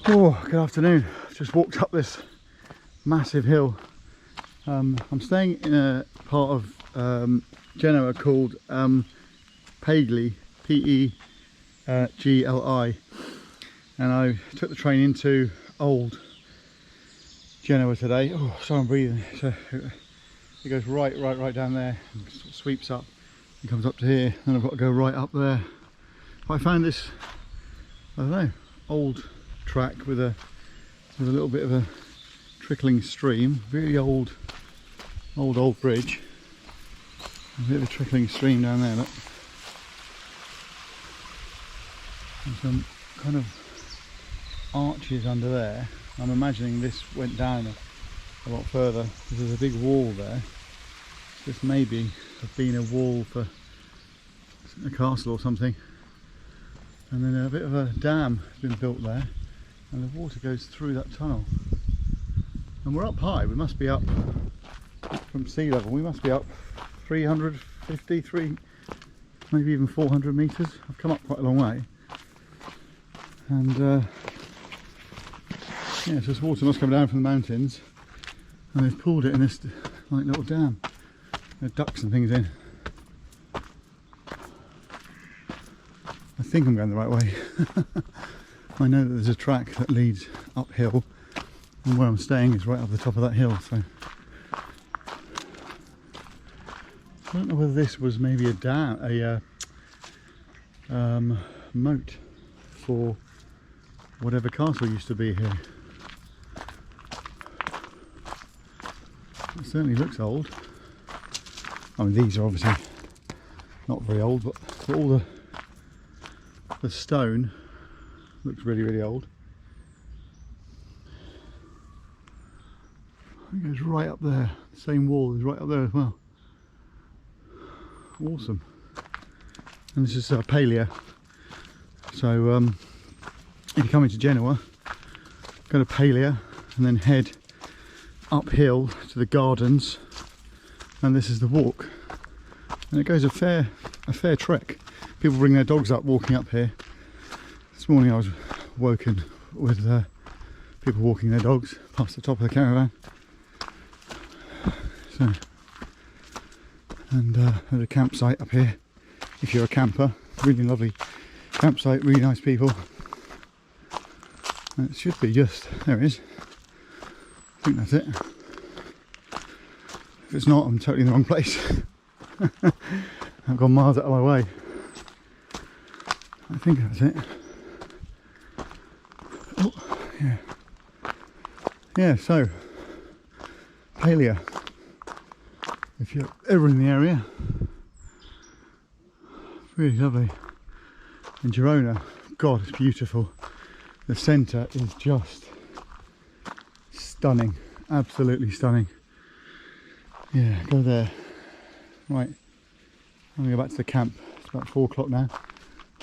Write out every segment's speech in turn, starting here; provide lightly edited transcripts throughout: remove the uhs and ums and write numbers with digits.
Oh, good afternoon. Just walked up this massive hill. I'm staying in a part of Genoa called Pegli, P-E-G-L-I, and I took the train into old Genoa today. Oh, sorry, I'm breathing. So it goes right down there and sort of sweeps up and comes up to here, and I've got to go right up there. I found this, I don't know, old track with a little bit of a trickling stream, really old bridge, a bit of a trickling stream down there. Look, and some kind of arches under there. I'm imagining this went down a lot further because there's a big wall there. This maybe have been a wall for a castle or something, and then a bit of a dam has been built there, and the water goes through that tunnel. And we're up high, we must be up from sea level, we must be up 353, maybe even 400 metres. I've come up quite a long way, and yeah, so this water must come down from the mountains, and they've pulled it in this like little dam. There are ducks and things in. I think I'm going the right way. I know that there's a track that leads uphill, and where I'm staying is right up the top of that hill, so I don't know whether this was maybe a dam, moat for whatever castle used to be here. It certainly looks old. I mean, these are obviously not very old, but all the stone looks really old. It goes right up there. The same wall is right up there as well. Awesome. And this is Paglia. So if you come into Genoa, go to Paglia and then head uphill to the gardens, and this is the walk. And it goes a fair trek. People bring their dogs up walking up here. This morning I was woken with people walking their dogs past the top of the caravan. So, and there's a campsite up here if you're a camper. Really lovely campsite, really nice people. And it should be just, there it is. I think that's it. If it's not, I'm totally in the wrong place. I've gone miles out of my way. I think that's it. Oh, yeah. Yeah, so Paglia. If you're ever in the area, it's really lovely. And Girona, God, it's beautiful. The centre is just stunning, absolutely stunning. Yeah, go there. Right, I'm going to go back to the camp. It's about 4 o'clock now.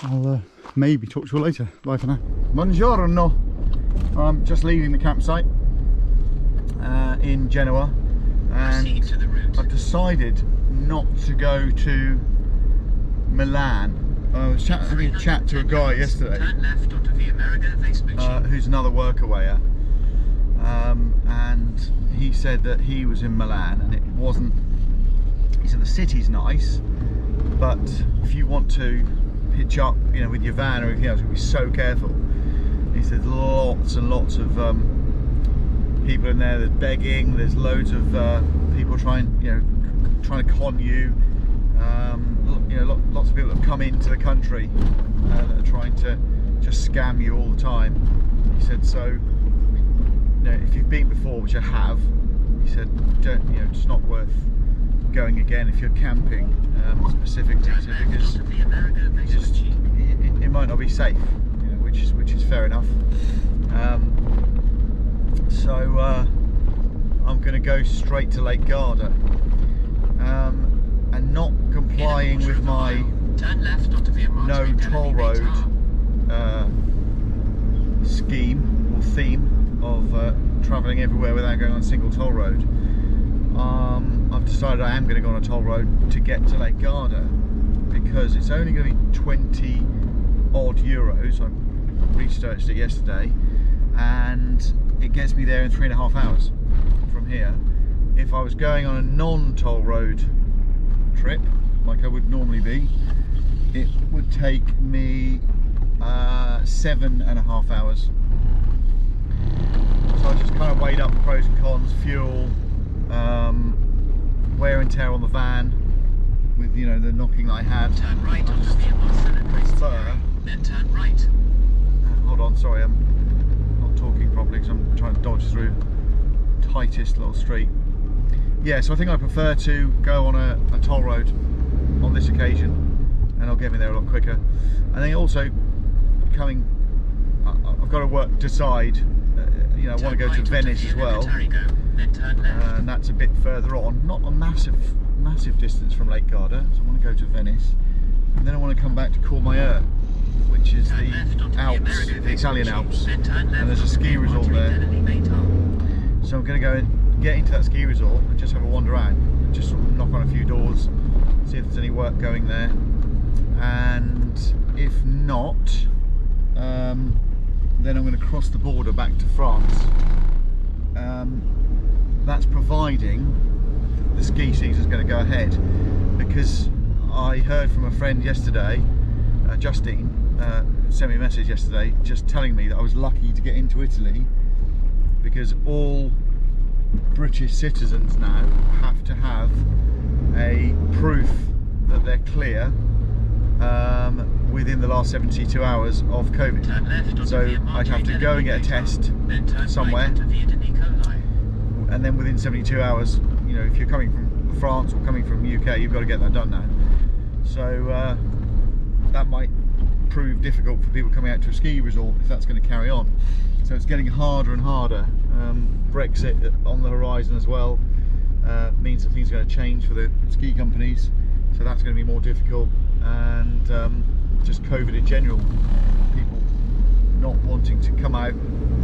I'll maybe talk to you later. Bye for now. Buongiorno. I'm just leaving the campsite in Genoa, and I've decided not to go to Milan. I was having a chat to a guy yesterday who's another workaway, and he said that he was in Milan and it wasn't, he said the city's nice, but if you want to hitch up, you know, with your van or anything else, you'll be so careful. He said lots and lots of people in there. There's begging. There's loads of people trying to con you. You know, lots of people that have come into the country that are trying to just scam you all the time. He said, so, you know, if you've been before, which I have, he said, don't, you know, it's not worth going again if you're camping specifically, because it might not be safe, you know, which is fair enough. So I'm going to go straight to Lake Garda, and not complying with my no toll road scheme or theme of travelling everywhere without going on a single toll road. I've decided I am going to go on a toll road to get to Lake Garda, because it's only going to be 20 odd euros. researched it yesterday, and it gets me there in 3.5 hours from here. If I was going on a non-toll road trip, like I would normally be, it would take me 7.5 hours. So I just kind of weighed up the pros and cons, fuel, wear and tear on the van, with, you know, the knocking that I had. Turn right onto the then turn right. Hold on, sorry, I'm not talking properly because I'm trying to dodge through the tightest little street. Yeah, so I think I prefer to go on a toll road on this occasion, and it'll get me there a lot quicker. And then also coming, I've got to decide, you know, I want to go to Venice as well, and that's a bit further on, not a massive distance from Lake Garda, so I want to go to Venice, and then I want to come back to Courmayeur, which is the Alps, the Italian Alps, and there's a ski resort there. So I'm going to go and get into that ski resort and just have a wander around, just sort of knock on a few doors, see if there's any work going there, and if not, then I'm going to cross the border back to France. That's providing the ski season is going to go ahead, because I heard from a friend yesterday, Justine, sent me a message yesterday just telling me that I was lucky to get into Italy, because all British citizens now have to have a proof that they're clear within the last 72 hours of COVID. So I'd have to go and get a test somewhere, and then within 72 hours, you know, if you're coming from France or coming from UK, you've got to get that done now. So that might prove difficult for people coming out to a ski resort if that's going to carry on. So it's getting harder and harder. Brexit on the horizon as well means that things are going to change for the ski companies, so that's going to be more difficult, and just COVID in general, people not wanting to come out,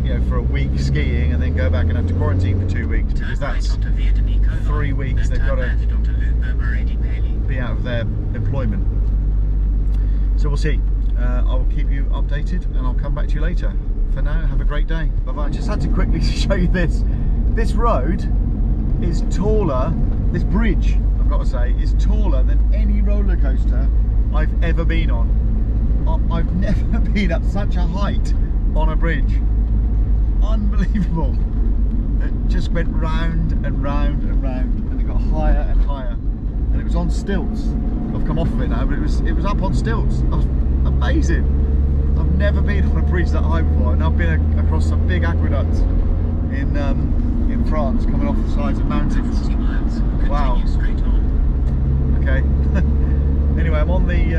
you know, for a week skiing and then go back and have to quarantine for 2 weeks, because that's 3 weeks they've got to be out of their employment. So we'll see. I will keep you updated and I'll come back to you later. For now, have a great day. Bye bye. I just had to quickly show you this. This road is taller, this bridge, I've got to say, is taller than any roller coaster I've ever been on. I've never been at such a height on a bridge. Unbelievable. It just went round and round and round, and it got higher and higher. And it was on stilts. I've come off of it now, but it was up on stilts. That was amazing. I've never been on a bridge that high before, and I've been across some big aqueducts in France, coming off the sides of mountains. 40 miles. Wow. Continue straight on. Okay. Anyway, I'm on the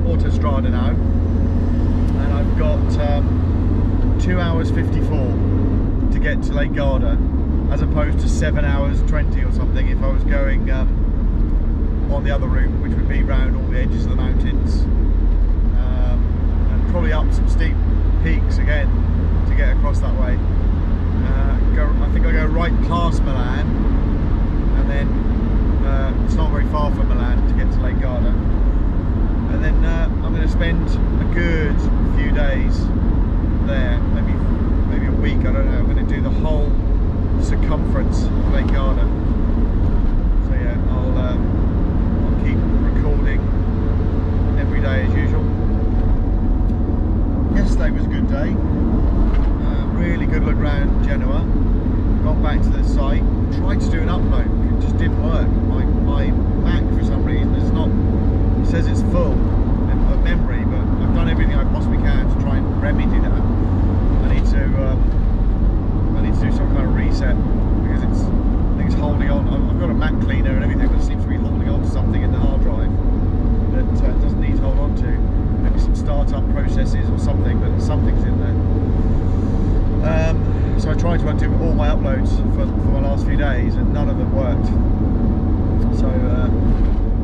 Autostrada now, and I've got 2 hours 54 to get to Lake Garda, as opposed to 7 hours 20 or something if I was going on the other route, which would be round all the edges of the mountains, and probably up some steep peaks again to get across that way. I think I go right past Milan, and then it's not very far from Milan to get to Lake Garda, and then I'm going to spend a good few days there, maybe a week, I don't know. I'm going to do the whole circumference of Lake Garda. So yeah, I'll keep recording every day as usual. Yesterday was a good day. Really good look around Genoa. Got back to the site, tried to do an upload, it just didn't work. My Mac for some reason is not, it says it's full of memory, but I've done everything I possibly can to try and remedy that. I need to do some kind of reset, because I think it's holding on. I've got a Mac cleaner and everything, but it seems to be holding on to something in the hard drive that doesn't need to hold on to. Maybe some startup processes or something, but something's in there. So I tried to do all my uploads for my last few days, and none of them worked. So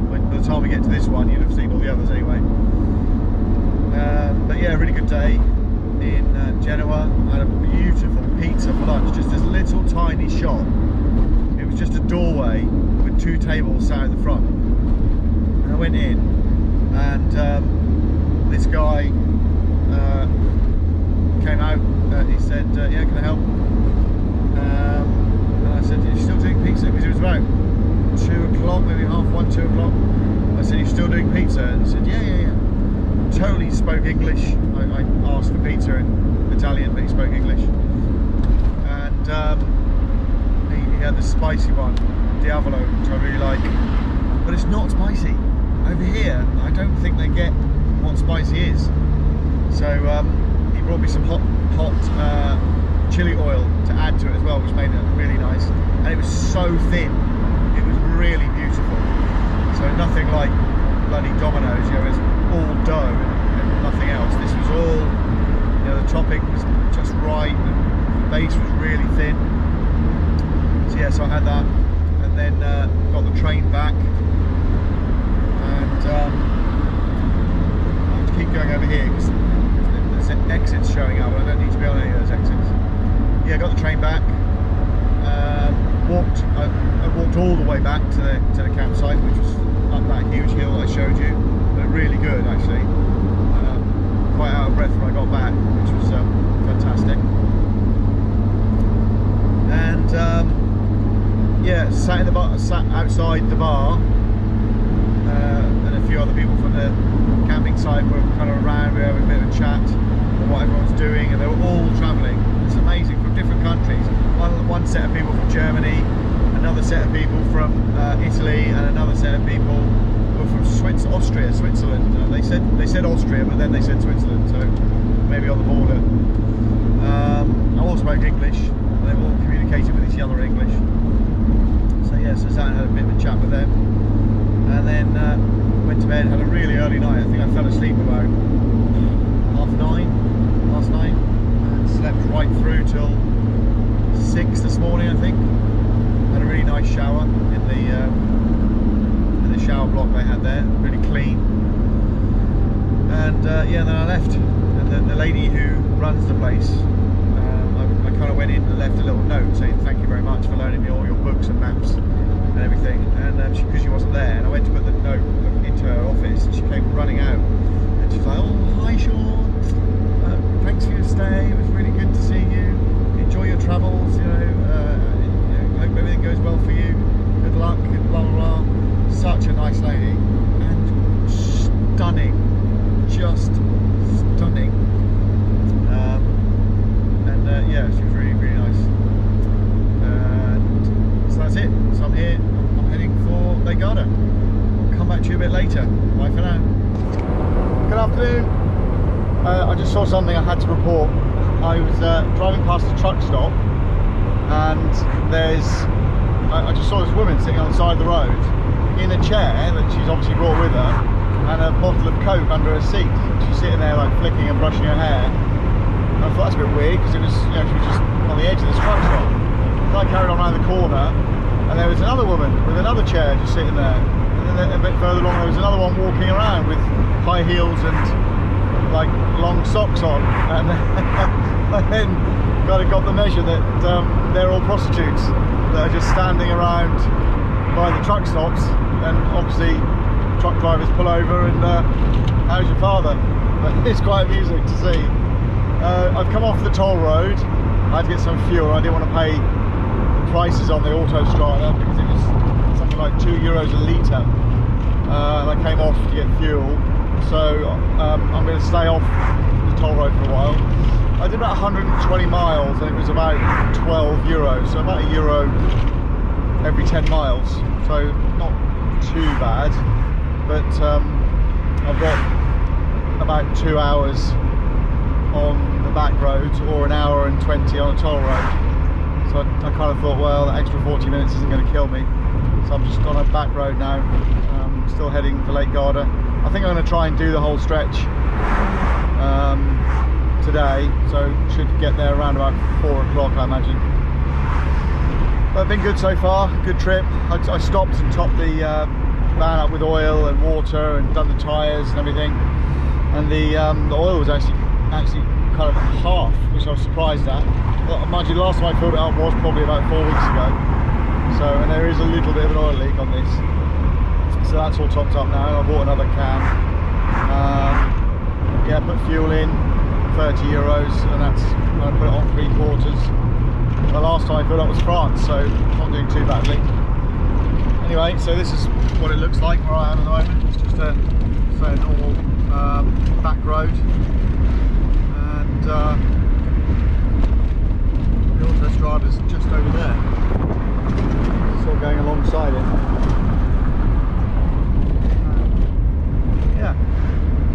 by the time we get to this one, you'd have seen all the others anyway. But yeah, really good day in Genoa. I had a beautiful pizza for lunch, just this little tiny shop. It was just a doorway with 2 tables sat at the front. And I went in, and this guy came out. He said, "Yeah, can I help?" And I said, "You're still doing pizza?" Because it was about 2 o'clock, maybe half 1, 2 o'clock. I said, "You're still doing pizza?" And he said, "Yeah." Totally spoke English. I asked for pizza in Italian, but he spoke English. And he had the spicy one, Diavolo, which I really like. But it's not spicy. Over here, I don't think they get what spicy is. So he brought me some hot chili oil to add to it as well, which made it really nice. And it was so thin. It was really beautiful. So nothing like bloody Domino's, you know, it's all dough and nothing else. This was all, you know, the topping was just right, the base was really thin. So yeah, so I had that, and then got the train back, and I'll have to keep going over here because there's exits showing up. I don't need to be on any of those exits. Yeah, got the train back. I walked all the way back to the campsite, which was up that huge hill I showed you, but really good actually. Quite out of breath when I got back, which was fantastic. And yeah, sat outside the bar, and a few other people from the camping site were kind of around. We were having a bit of a chat on what everyone's doing, and they were all travelling. It's amazing, from different countries. One set of people from Germany, another set of people from Italy, and another set of people were from Switzerland. They said Austria, but then they said Switzerland, so maybe on the border. I all spoke English, and they all communicated with each other in English. So yeah, so sat and had a bit of a chat with them, and then went to bed. Had a really early night. I think I fell asleep about half 9 last night, and slept right through till 6 this morning, I think. Had a really nice shower in the shower block they had there, really clean. And yeah, then I left. And the lady who runs the place, I kind of went in and left a little note saying thank you very much for loaning me all your books and maps and everything. And because she wasn't there, and I went to put the note into her office, and she came running out, and she's like, "Oh, hi Sean, thanks for your stay. It was really good to see you. Enjoy your travels. Hope everything goes well for you. Good luck." And blah blah blah. Such a nice lady, and stunning, just stunning. Yeah, she was really, really nice. And so that's it. So I'm here. I'm heading for Lake Garda. I'll come back to you a bit later. Bye for now. Good afternoon. I just saw something I had to report. I was driving past a truck stop, and I just saw this woman sitting on the side of the road in a chair that she's obviously brought with her, and a bottle of Coke under her seat. She's sitting there like flicking and brushing her hair. And I thought that's a bit weird, because it was, you know, she was just on the edge of this truck stop. So I carried on around the corner, and there was another woman with another chair just sitting there. And then a bit further along there was another one walking around with high heels and like long socks on. And then got the measure that they're all prostitutes that are just standing around by the truck stops, and obviously truck drivers pull over and how's your father? But it's quite amusing to see. I've come off the toll road. I had to get some fuel. I didn't want to pay the prices on the Autostrada because it was something like €2 a litre, and I came off to get fuel. So I'm going to stay off the toll road for a while. I did about 120 miles, and it was about €12, so about €1 every 10 miles, so not too bad. But I've got about 2 hours on the back roads, or 1 hour and 20 on a toll road. So I kind of thought, well, that extra 40 minutes isn't going to kill me. So I'm just on a back road now, still heading for Lake Garda. I think I'm going to try and do the whole stretch today, so should get there around about 4 o'clock, I imagine. But it's been good so far, good trip. I stopped and topped the van up with oil and water and done the tyres and everything. And the oil was actually kind of half, which I was surprised at. Mind you, last time I filled it up was probably about 4 weeks ago. So, and there is a little bit of an oil leak on this. So that's all topped up now. I bought another can. yeah, put fuel in, 30 euros, and that's when I put it on 3/4. The last time I filled up was France, so not doing too badly. Anyway, so this is what it looks like where I am at the moment. It's just a normal back road, and the old test drive is just over there. Still going alongside it. Yeah,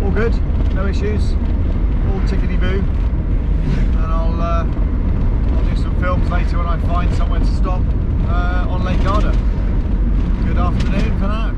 all good, no issues, all tickety-boo, and I'll do some films later when I find somewhere to stop on Lake Garda. Good afternoon for now.